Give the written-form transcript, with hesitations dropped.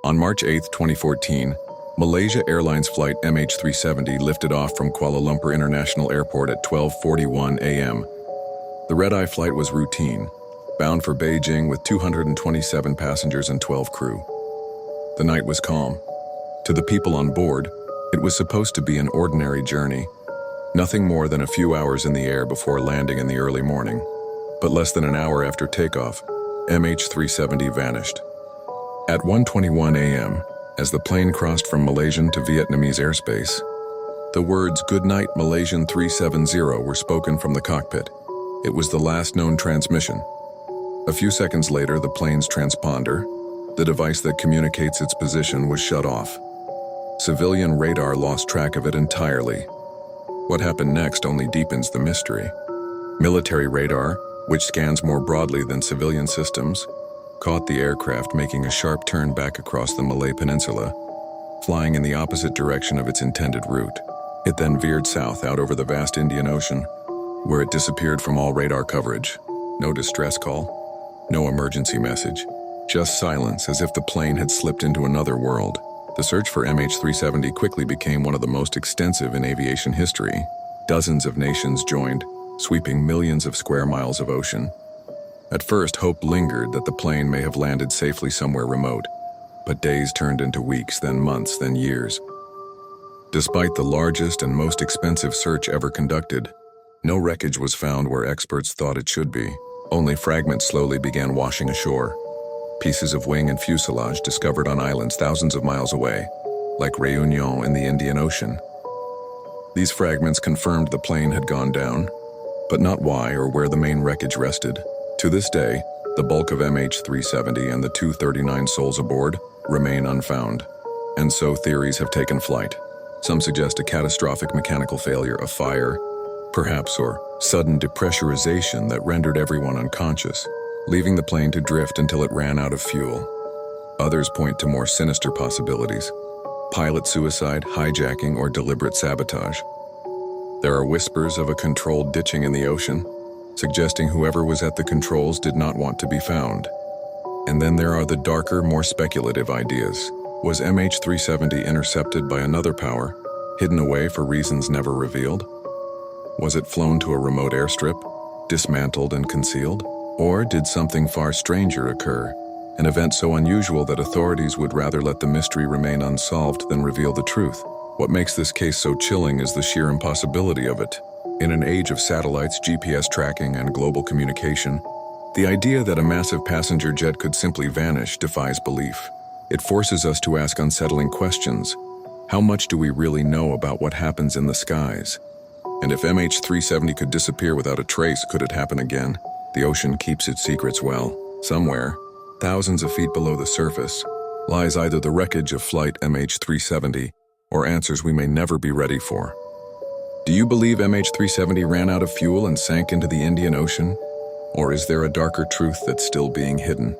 On March 8, 2014, Malaysia Airlines flight MH370 lifted off from Kuala Lumpur International Airport at 12:41 a.m. The red-eye flight was routine, bound for Beijing with 227 passengers and 12 crew. The night was calm. To the people on board, it was supposed to be an ordinary journey, nothing more than a few hours in the air before landing in the early morning. But less than an hour after takeoff, MH370 vanished. At 1:21 a.m., as the plane crossed from Malaysian to Vietnamese airspace, the words "Good night, Malaysian 370" were spoken from the cockpit. It was the last known transmission. A few seconds later, the plane's transponder, the device that communicates its position, was shut off. Civilian radar lost track of it entirely. What happened next only deepens the mystery. Military radar, which scans more broadly than civilian systems, caught the aircraft making a sharp turn back across the Malay Peninsula, flying in the opposite direction of its intended route. It then veered south out over the vast Indian Ocean, where it disappeared from all radar coverage. No distress call, no emergency message, just silence, as if the plane had slipped into another world. The search for MH370 quickly became one of the most extensive in aviation history. Dozens of nations joined, sweeping millions of square miles of ocean. At first, hope lingered that the plane may have landed safely somewhere remote, but days turned into weeks, then months, then years. Despite the largest and most expensive search ever conducted, no wreckage was found where experts thought it should be. Only fragments slowly began washing ashore. Pieces of wing and fuselage discovered on islands thousands of miles away, like Réunion in the Indian Ocean. These fragments confirmed the plane had gone down, but not why or where the main wreckage rested. To this day, the bulk of MH370 and the 239 souls aboard remain unfound, and so theories have taken flight. Some suggest a catastrophic mechanical failure, a fire, perhaps, or sudden depressurization that rendered everyone unconscious, leaving the plane to drift until it ran out of fuel. Others point to more sinister possibilities: pilot suicide, hijacking, or deliberate sabotage. There are whispers of a controlled ditching in the ocean, suggesting whoever was at the controls did not want to be found. And then there are the darker, more speculative ideas. Was MH370 intercepted by another power, hidden away for reasons never revealed? Was it flown to a remote airstrip, dismantled and concealed? Or did something far stranger occur, an event so unusual that authorities would rather let the mystery remain unsolved than reveal the truth? What makes this case so chilling is the sheer impossibility of it. In an age of satellites, GPS tracking, and global communication, the idea that a massive passenger jet could simply vanish defies belief. It forces us to ask unsettling questions. How much do we really know about what happens in the skies? And if MH370 could disappear without a trace, could it happen again? The ocean keeps its secrets well. Somewhere, thousands of feet below the surface, lies either the wreckage of flight MH370 or answers we may never be ready for. Do you believe MH370 ran out of fuel and sank into the Indian Ocean? Or is there a darker truth that's still being hidden?